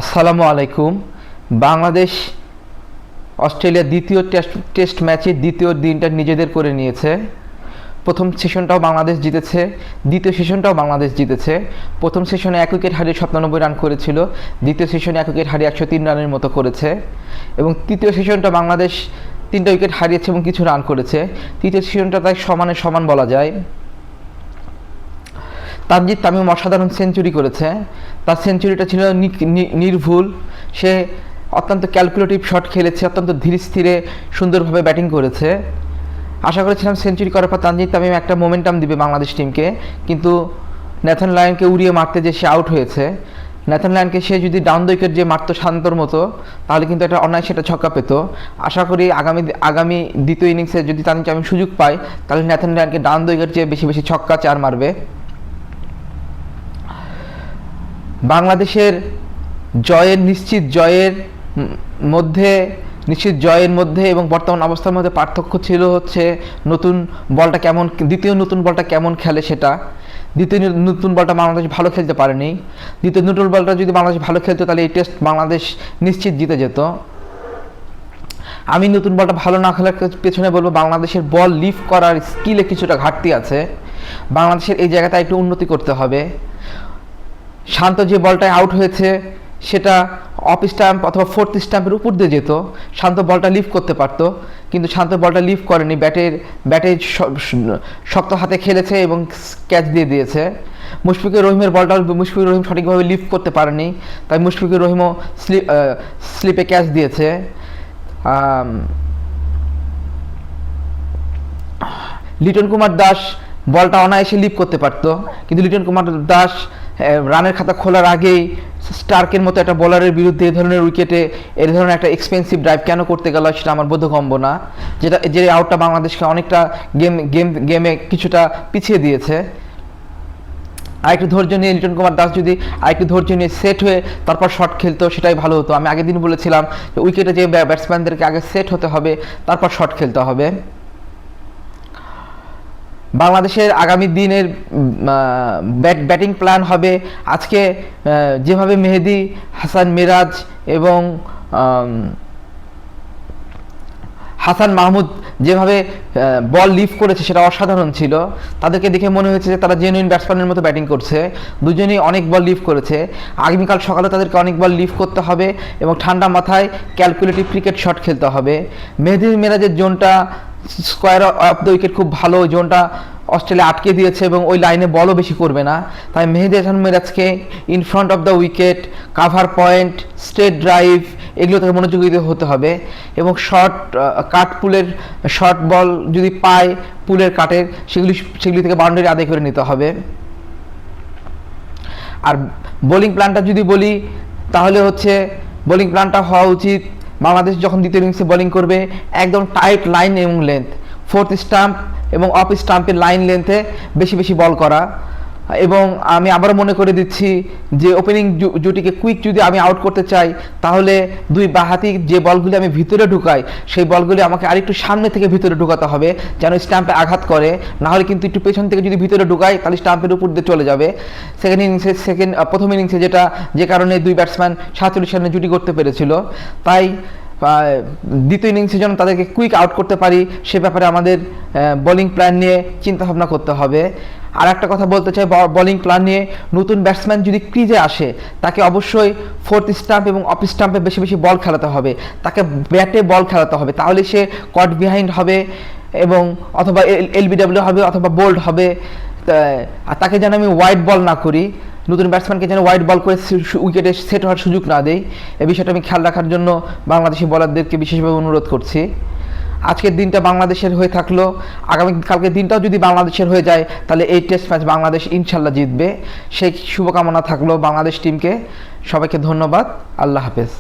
আসসালামু আলাইকুম। বাংলাদেশ অস্ট্রেলিয়া দ্বিতীয় টেস্ট ম্যাচের দ্বিতীয় দিনটা নিজেদের করে নিয়েছে। প্রথম সেশনটাও বাংলাদেশ জিতেছে, দ্বিতীয় সেশনটাও বাংলাদেশ জিতেছে। প্রথম সেশনে 1 উইকেট হারিয়ে 97 রান করেছিল, দ্বিতীয় সেশনে 1 উইকেট হারিয়ে 103 রানের মতো করেছে, এবং তৃতীয় সেশনটা বাংলাদেশ 3টা উইকেট হারিয়েছে এবং কিছু রান করেছে। তৃতীয় সেশনটা তাই সমানে সমান বলা যায়। তানজিদ তামিম অসাধারণ সেঞ্চুরি করেছে। তার সেঞ্চুরিটা ছিল নির্ভুল। সে অত্যন্ত ক্যালকুলেটিভ শট খেলেছে, অত্যন্ত ধীরে স্থিরে সুন্দরভাবে ব্যাটিং করেছে। আশা করেছিলাম সেঞ্চুরি করার পর তানজিদ তামিম একটা মোমেন্টাম দিবে বাংলাদেশ টিমকে, কিন্তু ন্যাথন লায়নকে উড়িয়ে মারতে যে সে আউট হয়েছে। ন্যাথন লায়নকে সে যদি ডাউন দ্য উইকেট যে মারতো শান্তর মতো, তাহলে কিন্তু একটা অনায়াসে একটা ছক্কা পেত। আশা করি আগামী দ্বিতীয় ইনিংসে যদি তানজিদ তামিম সুযোগ পায়, তাহলে ন্যাথন লায়নকে ডাউন দ্য উইকেট যে বেশি বেশি ছক্কা 4 মারবে। বাংলাদেশের নিশ্চিত জয়ের মধ্যে এবং বর্তমান অবস্থার মধ্যে পার্থক্য ছিল হচ্ছে দ্বিতীয় নতুন বলটা কেমন খেলে সেটা। দ্বিতীয় নতুন বলটা বাংলাদেশ ভালো খেলতে পারেনি। দ্বিতীয় নতুন বলটা যদি বাংলাদেশ ভালো খেলতো, তাহলে এই টেস্ট বাংলাদেশ নিশ্চিত জিতে যেত। আমি নতুন বলটা ভালো না খেলার পেছনে বলবো, বাংলাদেশের বল লিফট করার স্কিলে কিছুটা ঘাটতি আছে। বাংলাদেশের এই জায়গাটা একটু উন্নতি করতে হবে। শান্ত যে বলটায় আউট হয়েছে সেটা অফ স্টাম্প অথবা ফোর্থ স্টাম্পের উপর দিয়ে যেত, শান্ত বলটা লিফট করতে পারত, কিন্তু শান্ত বলটা লিফট করেনি। ব্যাটে শক্ত হাতে খেলেছে এবং ক্যাচ দিয়ে দিয়েছে। মুশফিকুর রহিমের বলটাও মুশফিকুর রহিম সঠিকভাবে লিফট করতে পারেনি, তাই মুশফিকুর রহিমও স্লিপে ক্যাচ দিয়েছে। লিটন কুমার দাস বলটা অনায়াসে লিফট করতে পারত, কিন্তু লিটন কুমার দাস রানের খাতা খোলার আগেই স্টার্কের মতো একটা বোলারের বিরুদ্ধে এ ধরনের উইকেটে এই ধরনের একটা এক্সপেন্সিভ ড্রাইভ কেন করতে গেল, সেটা আমার বোধগম্য না। যে আউটটা বাংলাদেশকে অনেকটা গেমে কিছুটা পিছিয়ে দিয়েছে। আরেকটু ধৈর্য নিয়ে লিটন কুমার দাস যদি আরেকটু ধৈর্য নিয়ে সেট হয়ে তারপর শট খেলতো, সেটাই ভালো হতো। আমি আগের দিন বলেছিলাম যে উইকেটে যে ব্যাটসম্যানদেরকে আগে সেট হতে হবে, তারপর শট খেলতে হবে। বাংলাদেশের আগামী দিনের ব্যাটিং প্ল্যান হবে, আজকে যেভাবে মেহেদী হাসান মিরাজ এবং হাসান মাহমুদ যেভাবে বল লিফট করেছে সেটা অসাধারণ ছিল। তাদেরকে দেখে মনে হয়েছে যে তারা জেনুইন ব্যাটসম্যানের মতো ব্যাটিং করছে। দুজনেই অনেক বল লিফট করেছে। আগামীকাল সকালে তাদেরকে অনেক বল লিফট করতে হবে এবং ঠান্ডা মাথায় ক্যালকুলেটিভ ক্রিকেট শট খেলতে হবে। মেহেদী মিরাজের জোনটা স্কোয়ার অফ দ্য উইকেট খুব ভালো, ওই জোনটা অস্ট্রেলিয়া আটকে দিয়েছে এবং ওই লাইনে বলও বেশি করবে না। তাই মেহেদী হাসান মিরাজকে in front of the wicket, cover point, straight drive, এগুলো থেকে মনোযোগী হতে হবে এবং শর্ট বল যদি পায় পুলের কাটের, সেগুলি থেকে বাউন্ডারি আদায় করে নিতে হবে। আর বোলিং প্ল্যানটা যদি বলি, তাহলে হচ্ছে বোলিং প্ল্যানটা হওয়া উচিত, বাংলাদেশ যখন দ্বিতীয় ইনিংসে বোলিং করবে একদম টাইট লাইন এবং লেন্থ, ফোর্থ স্টাম্প এবং অফ স্টাম্পের লাইন লেন্থে বেশি বেশি বল করা। এবং আমি আবারও মনে করে দিচ্ছি যে ওপেনিং জুটিকে কুইক যদি আমি আউট করতে চাই, তাহলে দুই বাঁহাতি যে বলগুলি আমি ভিতরে ঢুকাই, সেই বলগুলি আমাকে আরেকটু সামনে থেকে ভিতরে ঢুকাতে হবে যেন স্টাম্পে আঘাত করে। না হলে কিন্তু একটু পেছন থেকে যদি ভিতরে ঢুকাই, তাহলে স্টাম্পের উপর দিয়ে চলে যাবে। প্রথম ইনিংসে যে কারণে দুই ব্যাটসম্যান 47 রানে জুটি করতে পেরেছিল। তাই দ্বিতীয় ইনিংসে যেন তাদেরকে কুইক আউট করতে পারি, সে ব্যাপারে আমাদের বোলিং প্ল্যান নিয়ে চিন্তা ভাবনা করতে হবে। আর একটা কথা বলতে চাই বোলিং প্ল্যান নিয়ে, নতুন ব্যাটসম্যান যদি ক্রিজে আসে, তাকে অবশ্যই ফোর্থ স্টাম্প এবং অফ স্টাম্পে বেশি বেশি বল খেলাতে হবে, তাকে ব্যাটে বল খেলাতে হবে, তাহলে সে কট বিহাইন্ড হবে এবং অথবা এলবিডব্লিউ হবে অথবা বোল্ড হবে। আর তাকে যেন আমি ওয়াইড বল না করি, নতুন ব্যাটসম্যানকে যেন ওয়াইড বল করে উইকেটে সেট হওয়ার সুযোগ না দেয়, এই বিষয়টা আমি খেয়াল রাখার জন্য বাংলাদেশি বোলারদেরকে বিশেষভাবে অনুরোধ করছি। আজকের দিনটা বাংলাদেশের হয়ে থাকলো, কালকের দিনটাও যদি বাংলাদেশের হয়ে যায়, তাহলে এই টেস্ট ম্যাচ বাংলাদেশ ইনশাল্লাহ জিতবে। সেই শুভকামনা থাকলো বাংলাদেশ টিমকে। সবাইকে ধন্যবাদ। আল্লাহ হাফেজ।